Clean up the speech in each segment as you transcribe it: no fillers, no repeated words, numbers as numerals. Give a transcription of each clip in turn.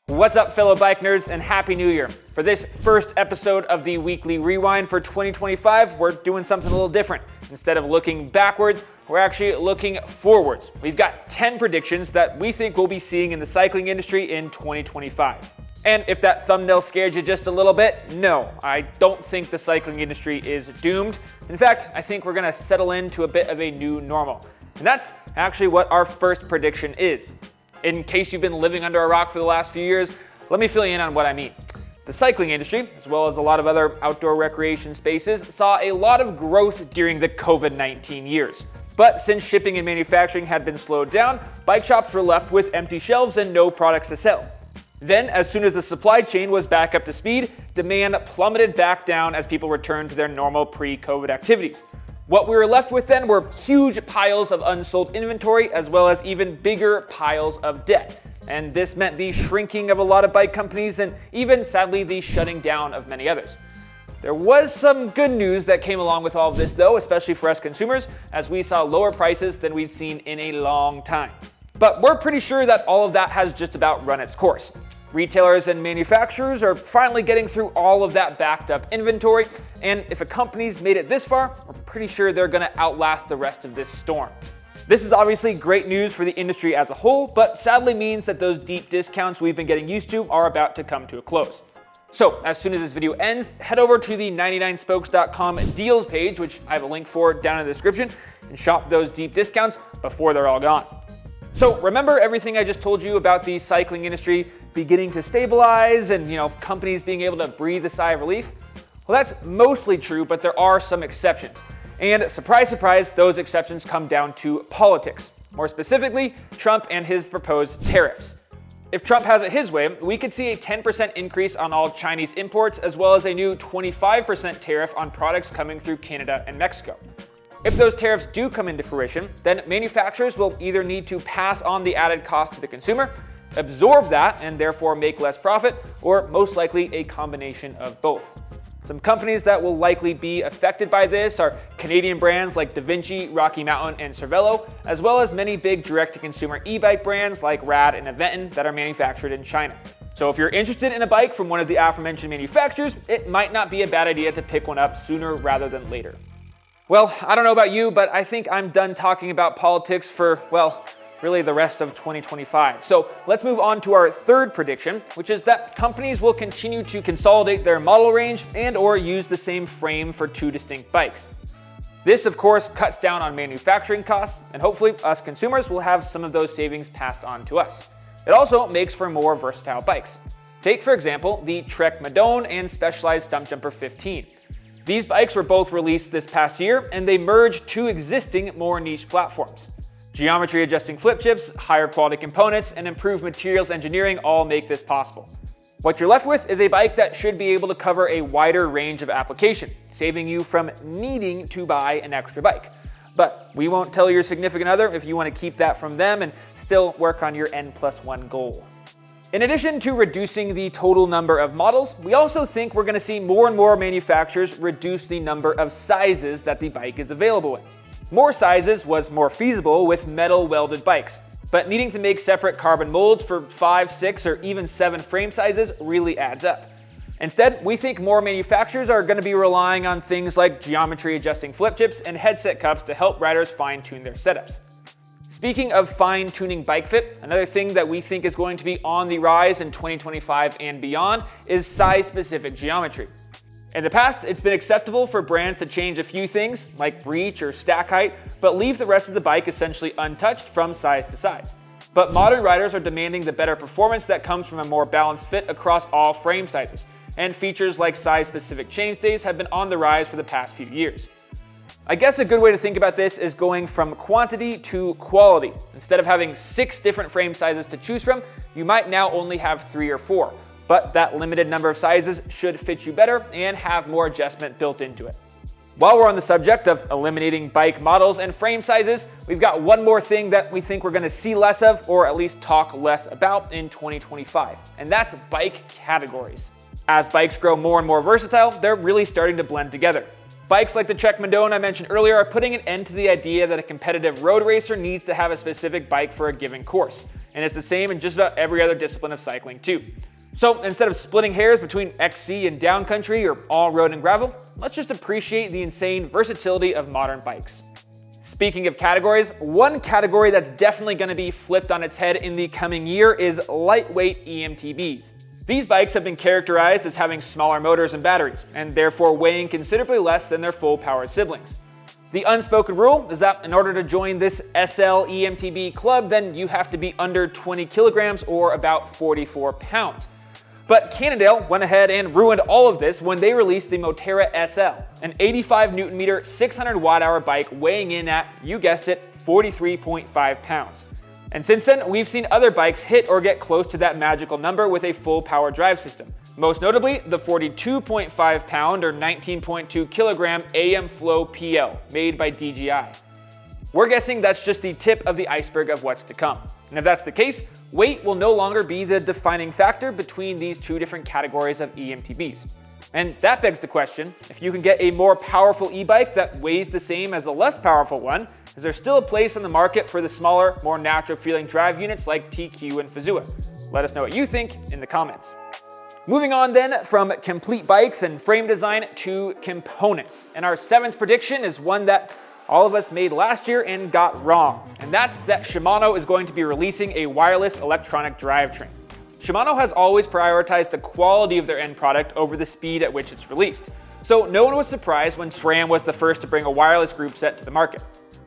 What's up, fellow bike nerds, and Happy New Year. For this first episode of the Weekly Rewind for 2025, we're doing something a little different. Instead of looking backwards, we're actually looking forwards. We've got 10 predictions that we think we'll be seeing in the cycling industry in 2025. And if that thumbnail scared you just a little bit, no, I don't think the cycling industry is doomed. In fact, I think we're gonna settle into a bit of a new normal. And that's actually what our first prediction is. In case you've been living under a rock for the last few years, let me fill you in on what I mean. The cycling industry, as well as a lot of other outdoor recreation spaces, saw a lot of growth during the COVID-19 years. But since shipping and manufacturing had been slowed down, bike shops were left with empty shelves and no products to sell. Then, as soon as the supply chain was back up to speed, demand plummeted back down as people returned to their normal pre-COVID activities. What we were left with then were huge piles of unsold inventory, as well as even bigger piles of debt. And this meant the shrinking of a lot of bike companies and even, sadly, the shutting down of many others. There was some good news that came along with all of this, though, especially for us consumers, as we saw lower prices than we've seen in a long time. But we're pretty sure that all of that has just about run its course. Retailers and manufacturers are finally getting through all of that backed up inventory, and if a company's made it this far, we're pretty sure they're gonna outlast the rest of this storm. This is obviously great news for the industry as a whole, but sadly means that those deep discounts we've been getting used to are about to come to a close. So as soon as this video ends, head over to the 99spokes.com deals page, which I have a link for down in the description, and shop those deep discounts before they're all gone. So remember everything I just told you about the cycling industry beginning to stabilize and, companies being able to breathe a sigh of relief? Well, that's mostly true, but there are some exceptions. And surprise, surprise, those exceptions come down to politics. More specifically, Trump and his proposed tariffs. If Trump has it his way, we could see a 10% increase on all Chinese imports, as well as a new 25% tariff on products coming through Canada and Mexico. If those tariffs do come into fruition, then manufacturers will either need to pass on the added cost to the consumer, absorb that and therefore make less profit, or most likely a combination of both. Some companies that will likely be affected by this are Canadian brands like DaVinci, Rocky Mountain, and Cervelo, as well as many big direct-to-consumer e-bike brands like Rad and Aventon that are manufactured in China. So if you're interested in a bike from one of the aforementioned manufacturers, it might not be a bad idea to pick one up sooner rather than later. Well, I don't know about you, but I think I'm done talking about politics for, really the rest of 2025. So let's move on to our third prediction, which is that companies will continue to consolidate their model range and or use the same frame for two distinct bikes. This, of course, cuts down on manufacturing costs, and hopefully us consumers will have some of those savings passed on to us. It also makes for more versatile bikes. Take, for example, the Trek Madone and Specialized Stumpjumper 15. These bikes were both released this past year, and they merged two existing, more niche platforms. Geometry adjusting flip chips, higher quality components, and improved materials engineering all make this possible. What you're left with is a bike that should be able to cover a wider range of application, saving you from needing to buy an extra bike. But we won't tell your significant other if you want to keep that from them and still work on your N+1 goal. In addition to reducing the total number of models, we also think we're going to see more and more manufacturers reduce the number of sizes that the bike is available in. More sizes was more feasible with metal welded bikes, but needing to make separate carbon molds for 5, 6, or even 7 frame sizes really adds up. Instead, we think more manufacturers are going to be relying on things like geometry adjusting flip chips and headset cups to help riders fine-tune their setups. Speaking of fine-tuning bike fit, another thing that we think is going to be on the rise in 2025 and beyond is size-specific geometry. In the past, it's been acceptable for brands to change a few things, like reach or stack height, but leave the rest of the bike essentially untouched from size to size. But modern riders are demanding the better performance that comes from a more balanced fit across all frame sizes, and features like size-specific chainstays have been on the rise for the past few years. I guess a good way to think about this is going from quantity to quality. Instead of having 6 different frame sizes to choose from, you might now only have 3 or 4. But that limited number of sizes should fit you better and have more adjustment built into it. While we're on the subject of eliminating bike models and frame sizes, we've got one more thing that we think we're going to see less of, or at least talk less about in 2025, and that's bike categories. As bikes grow more and more versatile, they're really starting to blend together. Bikes like the Trek Madone I mentioned earlier are putting an end to the idea that a competitive road racer needs to have a specific bike for a given course. and it's the same in just about every other discipline of cycling too. So instead of splitting hairs between XC and downcountry or all road and gravel, let's just appreciate the insane versatility of modern bikes. Speaking of categories, one category that's definitely going to be flipped on its head in the coming year is lightweight E-MTBs. These bikes have been characterized as having smaller motors and batteries, and therefore weighing considerably less than their full-powered siblings. The unspoken rule is that in order to join this SL E-MTB club, then you have to be under 20 kilograms or about 44 pounds. But Cannondale went ahead and ruined all of this when they released the Moterra SL, an 85 Newton meter, 600 watt-hour bike weighing in at, you guessed it, 43.5 pounds. And since then, we've seen other bikes hit or get close to that magical number with a full power drive system. Most notably, the 42.5 pound or 19.2 kilogram AM Flow PL, made by DJI. We're guessing that's just the tip of the iceberg of what's to come. And if that's the case, weight will no longer be the defining factor between these two different categories of E-MTBs. And that begs the question, if you can get a more powerful e-bike that weighs the same as a less powerful one, is there still a place on the market for the smaller, more natural feeling drive units like TQ and Fazua? Let us know what you think in the comments. Moving on then from complete bikes and frame design to components. And our seventh prediction is one that all of us made last year and got wrong. And that's that Shimano is going to be releasing a wireless electronic drivetrain. Shimano has always prioritized the quality of their end product over the speed at which it's released. So no one was surprised when SRAM was the first to bring a wireless group set to the market.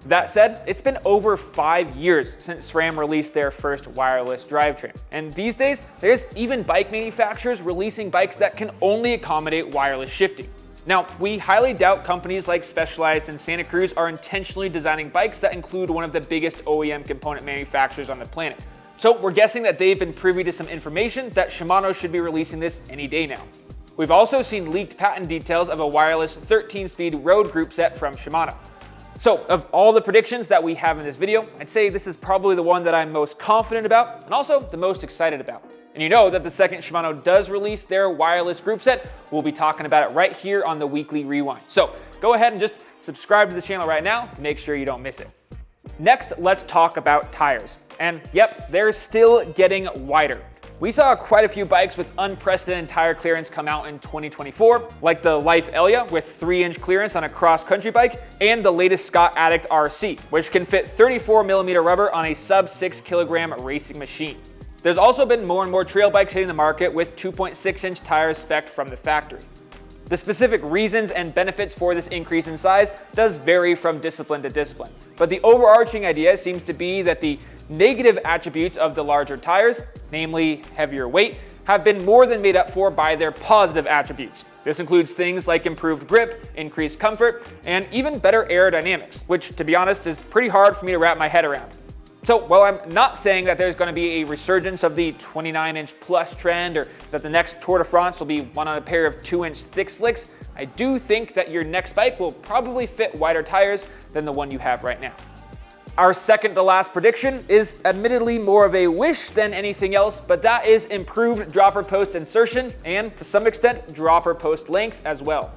That said, it's been over 5 years since SRAM released their first wireless drivetrain. And these days, there's even bike manufacturers releasing bikes that can only accommodate wireless shifting. Now, we highly doubt companies like Specialized and Santa Cruz are intentionally designing bikes that include one of the biggest OEM component manufacturers on the planet. So we're guessing that they've been privy to some information that Shimano should be releasing this any day now. We've also seen leaked patent details of a wireless 13-speed road group set from Shimano. So of all the predictions that we have in this video, I'd say this is probably the one that I'm most confident about and also the most excited about. And you know that the second Shimano does release their wireless group set, we'll be talking about it right here on the Weekly Rewind. So go ahead and just subscribe to the channel right now to make sure you don't miss it. Next, let's talk about tires. And yep, they're still getting wider. We saw quite a few bikes with unprecedented tire clearance come out in 2024, like the Life Elia with 3-inch clearance on a cross-country bike, and the latest Scott Addict RC, which can fit 34mm rubber on a sub-6 kilogram racing machine. There's also been more and more trail bikes hitting the market with 2.6-inch tires spec'd from the factory. The specific reasons and benefits for this increase in size does vary from discipline to discipline, but the overarching idea seems to be that the negative attributes of the larger tires, namely heavier weight, have been more than made up for by their positive attributes. This includes things like improved grip, increased comfort, and even better aerodynamics, which to be honest is pretty hard for me to wrap my head around. So while I'm not saying that there's going to be a resurgence of the 29-inch plus trend or that the next Tour de France will be one on a pair of 2-inch thick slicks, I do think that your next bike will probably fit wider tires than the one you have right now. Our second to last prediction is admittedly more of a wish than anything else, but that is improved dropper post insertion and to some extent dropper post length as well.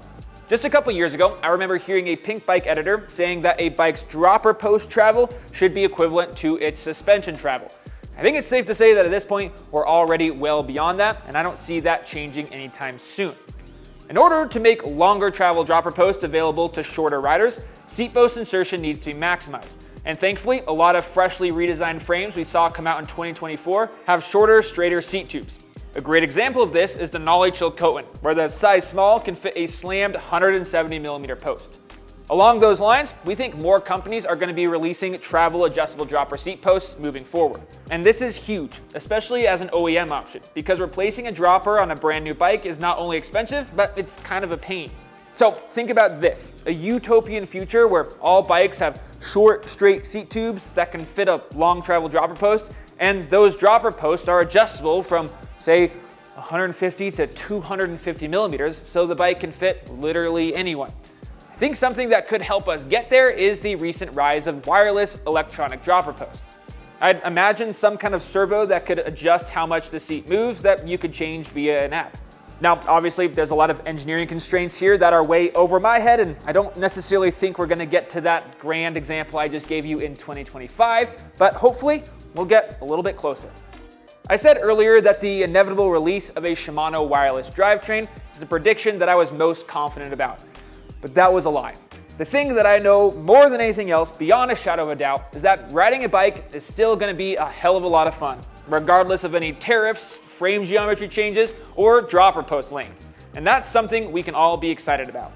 Just a couple years ago, I remember hearing a Pink Bike editor saying that a bike's dropper post travel should be equivalent to its suspension travel. I think it's safe to say that at this point, we're already well beyond that, and I don't see that changing anytime soon. In order to make longer travel dropper posts available to shorter riders, seat post insertion needs to be maximized. And thankfully, a lot of freshly redesigned frames we saw come out in 2024 have shorter, straighter seat tubes. A great example of this is the Nolly Chilcotin, where the size small can fit a slammed 170mm post. Along those lines, we think more companies are going to be releasing travel adjustable dropper seat posts moving forward. And this is huge, especially as an OEM option, because replacing a dropper on a brand new bike is not only expensive, but it's kind of a pain. So think about this, a utopian future where all bikes have short, straight seat tubes that can fit a long travel dropper post, and those dropper posts are adjustable from, say, 150 to 250 millimeters, so the bike can fit literally anyone. I think something that could help us get there is the recent rise of wireless electronic dropper posts. I'd imagine some kind of servo that could adjust how much the seat moves that you could change via an app. Now, obviously, there's a lot of engineering constraints here that are way over my head, and I don't necessarily think we're going to get to that grand example I just gave you in 2025, but hopefully, we'll get a little bit closer. I said earlier that the inevitable release of a Shimano wireless drivetrain is the prediction that I was most confident about, but that was a lie. The thing that I know more than anything else, beyond a shadow of a doubt, is that riding a bike is still going to be a hell of a lot of fun, regardless of any tariffs, frame geometry changes, or dropper post lengths. And that's something we can all be excited about.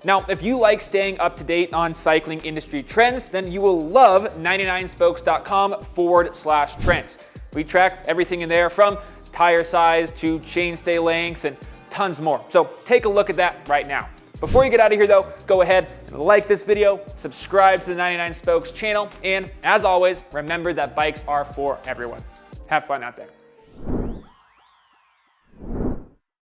Now, if you like staying up to date on cycling industry trends, then you will love 99spokes.com/trends. We track everything in there from tire size to chainstay length and tons more. So take a look at that right now. Before you get out of here though, go ahead and like this video, subscribe to the 99 Spokes channel, and as always, remember that bikes are for everyone. Have fun out there.